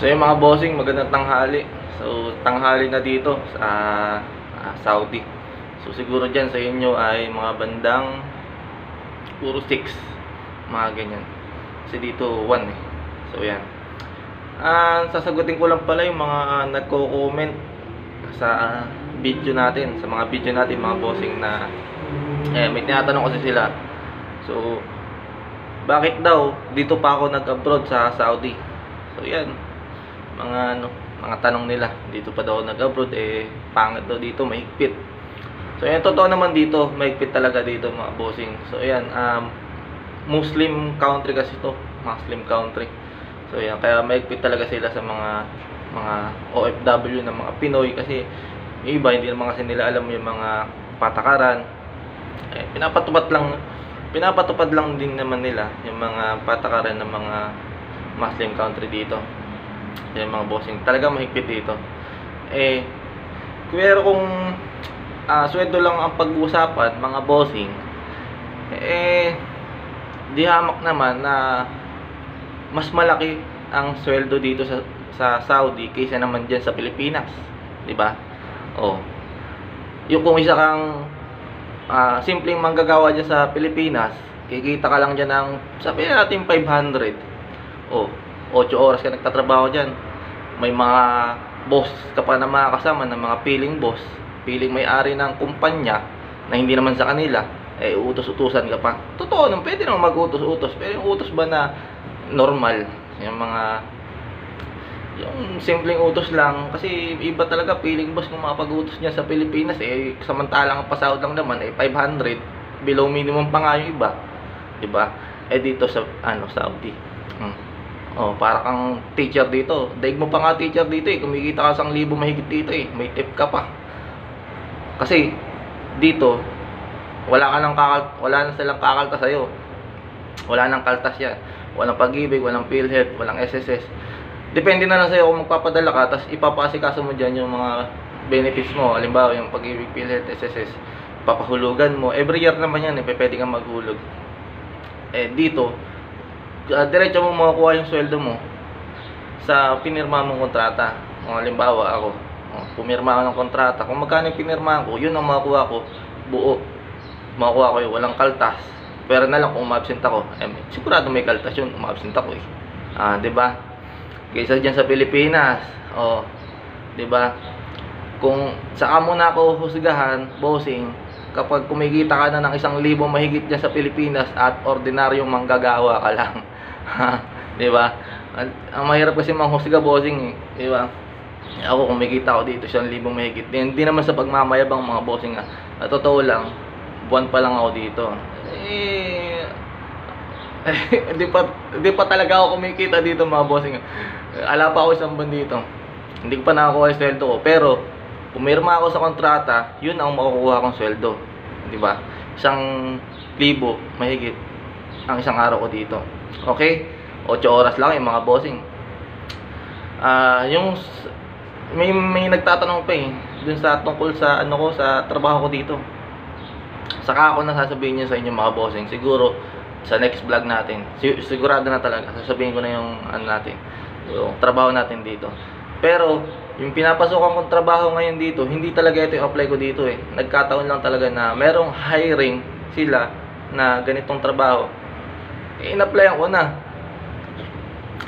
So yung mga bossing, magandang tanghali. So tanghali na dito sa Saudi. So siguro dyan sa inyo ay mga bandang puro 6, mga ganyan. Kasi dito 1 eh. So yan. Sasagutin ko lang pala yung mga nagko-comment sa video natin, sa mga video natin mga bossing na may tinatanong kasi sila. So bakit daw dito pa ako nag-abroad sa Saudi? So yan, mga tanong nila. Dito pa daw nag-abroad, pangit daw dito, mahigpit. So yan, totoo naman dito, mahigpit talaga dito mga bossing. So yan, Muslim country kasi to, Muslim country. So yan, kaya mahigpit talaga sila sa mga OFW na mga Pinoy, kasi yung iba hindi naman kasi nila alam yung mga patakaran. Pinapatupad lang din naman nila yung mga patakaran ng mga Muslim country dito. Yung mga bossing, talaga mahigpit dito. Pero kung sweldo lang ang pag-uusapan mga bossing, di hamak naman na mas malaki ang sweldo dito sa Saudi kaysa naman dyan sa Pilipinas, di ba? Yung kung isa kang simpleng manggagawa dyan sa Pilipinas, kikita ka lang dyan ng, sabihin natin 500. 8 oras ka nagtatrabaho dyan. May mga boss ka pa na makakasama, ng mga piling boss, piling may-ari ng kumpanya na hindi naman sa kanila, utos-utusan ka pa. Totoo naman, pwede naman mag-utos-utos, pero yung utos ba na normal, yung simpleng utos lang, kasi iba talaga piling boss kung makapag-utos niya sa Pilipinas, samantalang ang pasahod lang naman 500, below minimum pa nga yung iba, diba? Dito sa Saudi, para kang teacher dito. Daig mo pa nga teacher dito kumikita ka 1,000 mahigit dito may tip ka pa. Kasi dito wala na silang kakaltas sa'yo. Wala nang kaltas yan. Walang Pag-ibig, walang PhilHealth, walang SSS. Depende na lang sa'yo kung magpapadala ka, tapos ipapasikaso mo dyan yung mga benefits mo. Halimbawa yung Pag-ibig, PhilHealth, SSS, papahulugan mo. Every year naman yan, pwede kang maghulog. Dito diretso mo makukuha yung sweldo mo sa pinirma mong kontrata. Halimbawa ako, pumirma ako ng kontrata, kung magkano yung pinirma ko, yun ang makukuha ko buo. Makukuha ko yung walang kaltas. Pero na lang kung umabsent ako, sigurado may kaltas yun, umabsent ako diba? Kaysa dyan sa Pilipinas, diba? Kung saka mo na ako husgahan, bossing, kapag kumikita ka na ng 1,000 mahigit dyan sa Pilipinas at ordinaryong manggagawa ka lang. Diba? Ang mahirap kasi manghusga, bossing diba? Ako kumikita ako dito 1,000 mahigit. Hindi naman sa pagmamayabang mga bossing totoo lang, buwan pa lang ako dito. Hindi pa talaga ako kumikita dito mga bossing. Ala pa ako 1 buwan dito. Hindi ko pa nakakuha yung sweldo ko. Pero pumirma ako sa kontrata, yun ang makukuha kong sweldo, di ba? 1,000 mahigit ang isang araw ko dito. Okay? 8 oras lang yung mga bossing. Yung may nagtatanong pa dun sa tungkol sa sa trabaho ko dito. Saka ako nasasabihin niyo sa inyo mga bossing, siguro sa next vlog natin. Sigurado na talaga sasabihin ko na yung natin, yung trabaho natin dito. Pero yung pinapasokan kong trabaho ngayon dito, hindi talaga ito yung apply ko dito Nagkataon lang talaga na merong hiring sila na ganitong trabaho. In-applyan ko na.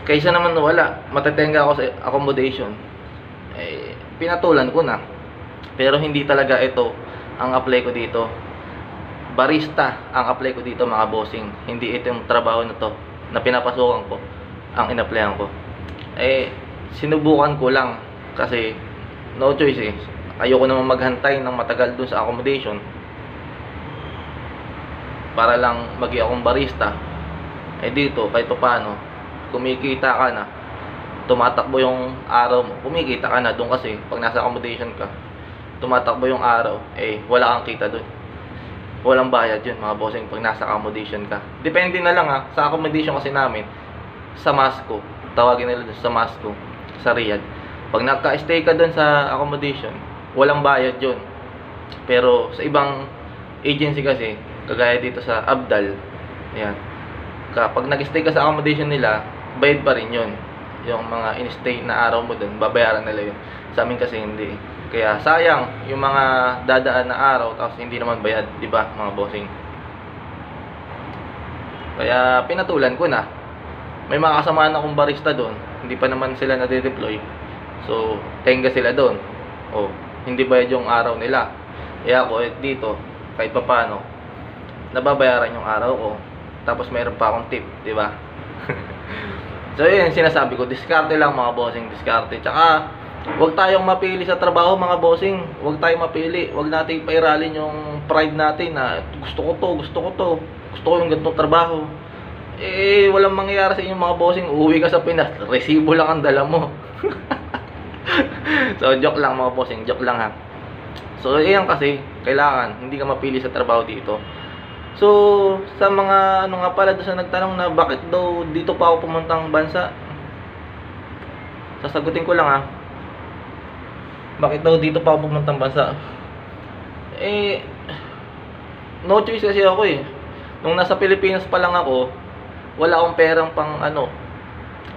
Kaysa naman wala, matetenga ako sa accommodation. Pinatulan ko na. Pero hindi talaga ito ang apply ko dito. Barista ang apply ko dito mga bossing. Hindi ito yung trabaho na to na pinapasokan ko ang in-applyan ko. Sinubukan ko lang kasi no choice ayoko naman maghantay ng matagal dun sa accommodation para lang magi akong barista. Dito kahit paano kumikita ka na, tumatakbo yung araw mo, kumikita ka na dun, kasi pag nasa accommodation ka tumatakbo yung araw, wala kang kita dun, walang bayad yun mga bossing pag nasa accommodation ka. Depende na lang sa accommodation kasi namin sa Masco, tawagin nila dun sa Masco sa Riyadh. Pag naka-stay ka dun sa accommodation, walang bayad yun. Pero sa ibang agency kasi, kagaya dito sa Abdal, ayan, kapag nag-stay ka sa accommodation nila, bayad pa rin yun. yung mga in-stay na araw mo dun, babayaran nila yun. Sa amin kasi hindi. Kaya sayang yung mga dadaan na araw tapos hindi naman bayad, di ba mga bossing? Kaya pinatulan ko na. May mga kasamaan akong barista doon, hindi pa naman sila nade-deploy. So, tenga sila doon. O, hindi bayad yung araw nila. Kaya ako dito, kahit pa paano, nababayaran yung araw ko. Tapos mayroon pa akong tip, di ba? So, yun sinasabi ko, diskarte lang mga bossing, diskarte. Tsaka, huwag tayong mapili sa trabaho mga bossing. Huwag tayong mapili. Huwag nating pairalin yung pride natin na gusto ko to, gusto ko to. Gusto ko yung ganitong trabaho. Eh, walang mangyayari sa inyong mga bossing. Uuwi ka sa Pinas, resibo lang ang dala mo. So, joke lang mga bossing, joke lang ha. So, yan kasi, kailangan, hindi ka mapili sa trabaho dito. So, sa mga, ano nga pala, doon sa nagtanong na bakit daw dito pa ako pumuntang bansa, sasagutin ko lang ha. Bakit daw dito pa ako pumuntang bansa? Eh, no choice kasi ako eh. Nung nasa Pilipinas pa lang ako, wala akong perang pang ano,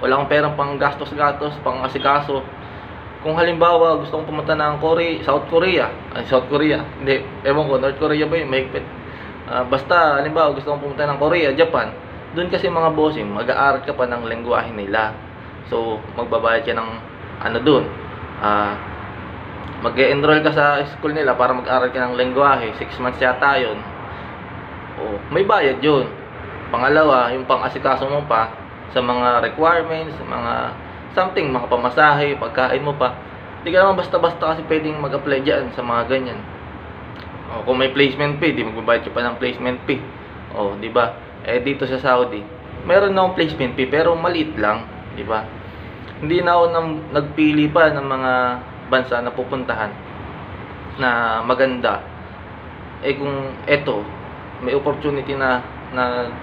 wala akong perang pang gastos-gastos, pang asikaso. Kung halimbawa gusto kong pumunta ng South Korea, hindi, ewan ko, North Korea ba yun, mahigpit. Basta, halimbawa gusto kong pumunta ng Korea, Japan, doon kasi mga bossing, mag-aaral ka pa ng lengguwahe nila. So, magbabayad ka ng ano doon, mag-enroll ka sa school nila para mag-aaral ka ng lengguwahe, 6 months yata yun. O, may bayad yun. Pangalawa, yung pang-asikaso mo pa sa mga requirements, sa mga something, mga pamasahe, pagkain mo pa. Hindi ka naman basta-basta kasi pwedeng mag-apply dyan sa mga ganyan. O, kung may placement fee, di magbabayad ka pa ng placement fee. O, di ba? Eh, dito sa Saudi, meron na akong placement fee, pero maliit lang, di ba? Hindi na ako nagpili pa ng mga bansa na pupuntahan na maganda. Eh, kung eto, may opportunity na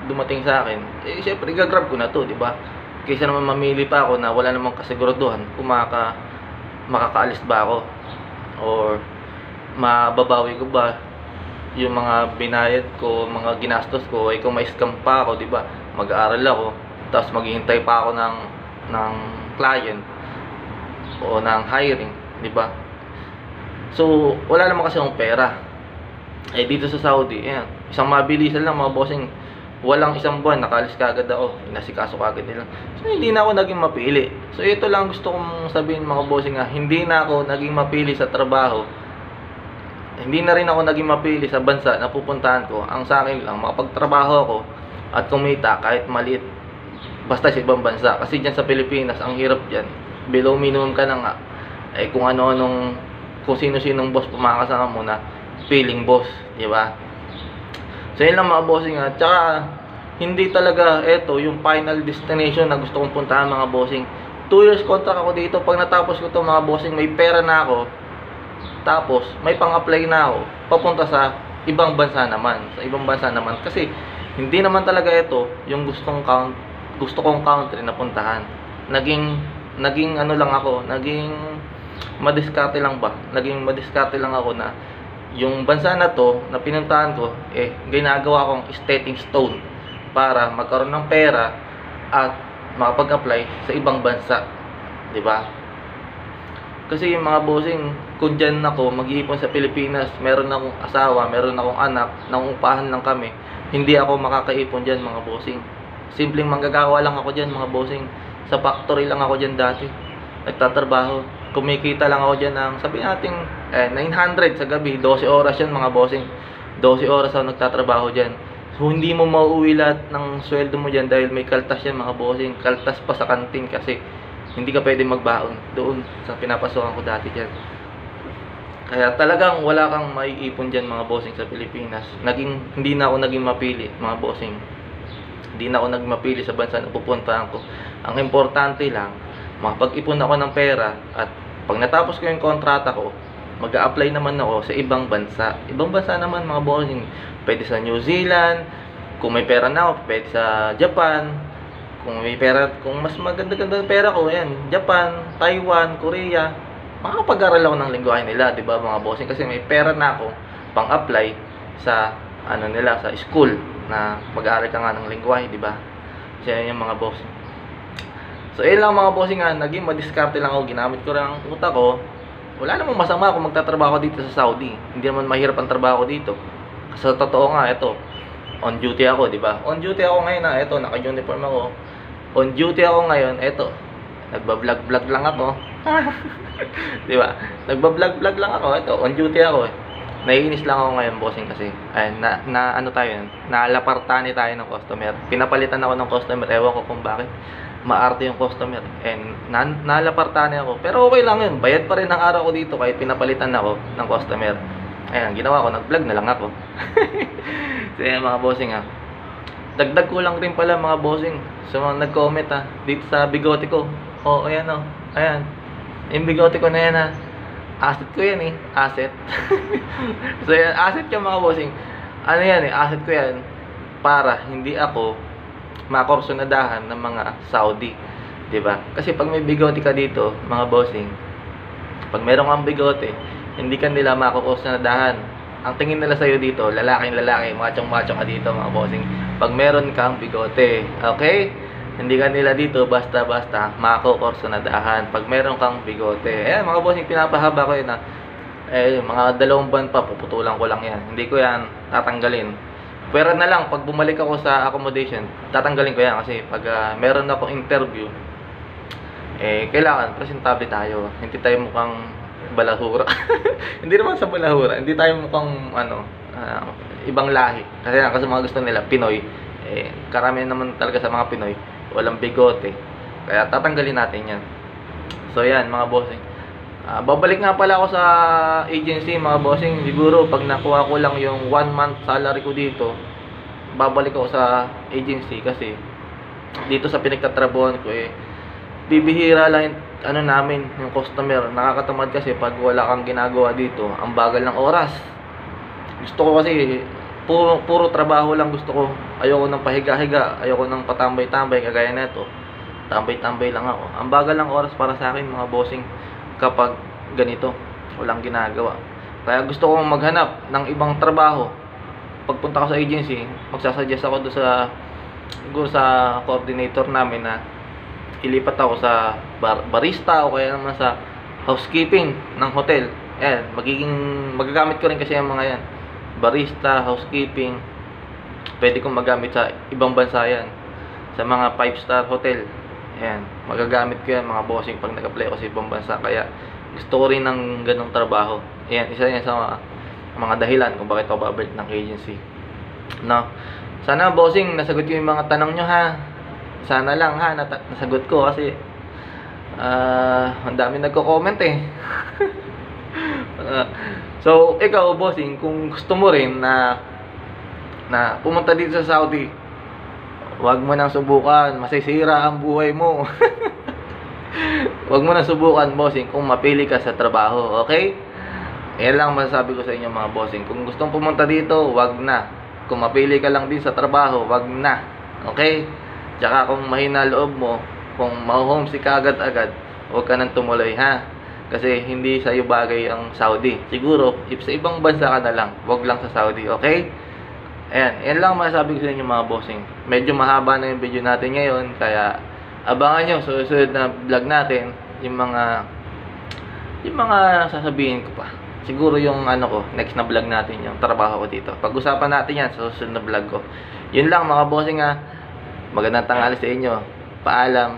dumating sa akin, eh syempre gagrab ko na to, di ba? Kaysa naman mamili pa ako na wala namang kasiguraduhan kung makakaalis ba ako or mababawi ko ba yung mga binayad ko, mga ginastos ko. Eh kung may scam pa ako, di ba? Mag-aaral ako, tapos maghihintay pa ako ng client o ng hiring, di ba? So, wala naman kasi akong pera. Eh dito sa Saudi, ayan, isang mabilisan lang mga bossing, walang isang buwan nakaalis kagad ako, inasikaso kagad nila. So hindi na ako naging mapili. So ito lang gusto kong sabihin mga bossing nga, hindi na ako naging mapili sa trabaho. Hindi na rin ako naging mapili sa bansa na pupuntahan ko. Ang sa akin lang, makapagtrabaho ako at kumita kahit maliit, basta sa ibang bansa. Kasi dyan sa Pilipinas, ang hirap dyan, below minimum ka na nga. Eh kung kung sino-sinong boss pumakasama mo na feeling boss, di ba? So yun lang mga bossing ha. Tsaka hindi talaga eto yung final destination na gusto kong puntahan mga bossing. 2 years contract ako dito. Pag natapos ko to mga bossing, may pera na ako. Tapos may pang-apply na ako papunta sa ibang bansa naman. Sa ibang bansa naman. Kasi hindi naman talaga ito yung gusto kong country na puntahan. Naging ano lang ako, naging madiskarte lang ako na yung bansa na to na pinuntahan ko, eh ginagawa kong stepping stone para magkaroon ng pera at makapag-apply sa ibang bansa, di ba? Kasi yung mga bossing, kung dyan ako mag-iipon sa Pilipinas, meron akong asawa, meron akong anak, nangungupahan lang kami, hindi ako makakaipon dyan mga bossing. Simpleng manggagawa lang ako dyan mga bossing. Sa factory lang ako dyan dati, nagtatrabaho. Kumikita lang ako dyan ng, sabi natin, 900 sa gabi, 12 oras yan mga bossing. 12 oras ako nagtatrabaho dyan. So, hindi mo mauuwi lahat ng sweldo mo dyan dahil may kaltas yan mga bossing. Kaltas pa sa kantin kasi hindi ka pwede magbaon doon sa pinapasokan ko dati dyan. Kaya talagang wala kang maiipon dyan mga bossing sa Pilipinas. Hindi na ako naging mapili mga bossing. Hindi na ako naging mapili sa bansa na pupuntahan ko. Ang importante lang, makapag-ipon ako ng pera at pag natapos ko yung kontrata ko, mag-a-apply naman ako sa ibang bansa. Ibang bansa naman mga bossing. Pwede sa New Zealand. Kung may pera na ako, pwede sa Japan. Kung may pera, kung mas maganda-ganda pera ko, yan, Japan, Taiwan, Korea. Makakapag-aral ako ng lingwahe nila, 'di ba mga bossing? Kasi may pera na ako pang-apply sa nila, sa school na mag-aaral ka nga ng lingwahe, 'di ba? Kasi yan yung mga bossing. So, yun lang mga bossing nga, naging madiskarte lang ako, ginamit ko lang ang utak ko. Wala namang masama kung magtatrabaho dito sa Saudi. Hindi naman mahirap ang trabaho dito. Sa totoo nga, ito, on duty ako, di ba? On duty ako ngayon na, ito, naka-uniform ako. On duty ako ngayon, ito, nagba-vlog-vlog lang ako. Di ba? Nagba-vlog-vlog lang ako, ito, on duty ako eh. Naiinis lang ako ngayon, bossing, kasi ay ano tayo, nalapartani tayo ng customer. Pinapalitan ako ng customer, ewan ko kung bakit. Maarte yung customer and nalapartani ako. Pero okay lang yun, bayad pa rin ang araw ko dito kahit pinapalitan ako ng customer. Ayan, ginawa ko, nag-vlog na lang ako. So yan mga bossing ha. Dagdag ko lang rin pala mga bossing sa mga nag-comment ha, dito sa bigote ko. Oh, ayan oh, ayan. Yung bigote ko na yan ha. Asset ko yan eh, asset. So yan, asset yung mga bossing. Ano yan eh, asset ko yan para hindi ako makorsunadahan ng mga Saudi, 'di ba? Kasi pag may bigote ka dito, mga bossing, pag meron kang bigote, hindi ka nila makokorsunadahan. Ang tingin nila sa iyo dito, lalaking-lalaki, machong-macho ka dito, mga bossing. Pag meron kang bigote, okay? Hindi ka nila dito basta-basta makokorsunadahan pag meron kang bigote. Ayan, mga bossing, pinapahaba ko 'yun na mga 2 buwan pa puputulan ko lang 'yan. Hindi ko 'yan tatanggalin. Pero na lang, pag bumalik ako sa accommodation, tatanggalin ko yan kasi pag meron akong interview, kailangan presentable tayo. Hindi tayo mukhang balahura. Hindi naman sa balahura, hindi tayo mukhang ibang lahi. Kasi mga gusto nila, Pinoy. Karamihan naman talaga sa mga Pinoy, walang bigote. Kaya tatanggalin natin yan. So yan, mga bossing. Babalik nga pala ako sa agency, mga bossing. Siguro pag nakuha ko lang yung 1 month salary ko dito, babalik ako sa agency kasi dito sa pinagtatrabuhan ko bibihira lang yung, namin, yung customer. Nakakatamad kasi pag wala kang ginagawa dito, ang bagal ng oras. Gusto ko kasi puro trabaho lang gusto ko. Ayoko ng pahiga-higa, ayoko ng patambay-tambay kagaya nito. Tambay-tambay lang ako. Ang bagal ng oras para sa akin, mga bossing, kapag ganito, walang ginagawa. Kaya gusto ko maghanap ng ibang trabaho. Pagpunta ko sa agency, magsasuggest ako doon sa coordinator namin na ilipat ako sa barista o kaya naman sa housekeeping ng hotel. Ayan, magagamit ko rin kasi yung mga yan. Barista, housekeeping, pwede kong magamit sa ibang bansa yan. Sa mga 5-star hotel. Ayan, magagamit ko yan, mga bossing, pag nag-apply ako sa ibang bansa. Kaya gusto ko rin ng ganong trabaho. Ayan, isa yan sa mga dahilan kung bakit ako babalik ng agency. No? Sana bossing, nasagot ko yung mga tanong nyo ha. Sana lang ha, nasagot ko kasi ang dami nagko-comment eh. So, ikaw bossing, kung gusto mo rin na pumunta dito sa Saudi, huwag mo nang subukan, masisira ang buhay mo. Huwag mo nang subukan, bossing, kung mapili ka sa trabaho, okay? Yan lang masasabi ko sa inyo, mga bossing. Kung gustong pumunta dito, huwag na. Kung mapili ka lang din sa trabaho, huwag na. Okay? Tsaka kung mahina loob mo, kung ma-homesick ka agad-agad, huwag ka nang tumuloy, ha? Kasi hindi sa'yo bagay ang Saudi. Siguro, if sa ibang bansa ka na lang, huwag lang sa Saudi, okay? Ayan, yan lang masasabi ko sa inyo, mga bossing. Medyo mahaba na yung video natin ngayon, kaya abangan nyo sa susunod na vlog natin yung mga sasabihin ko pa. Siguro yung next na vlog natin, yung trabaho ko dito. Pag-usapan natin yan sa susunod na vlog ko. Yun lang, mga bossing ha. Magandang tanghali sa inyo. Paalam.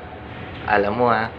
Alam mo ha.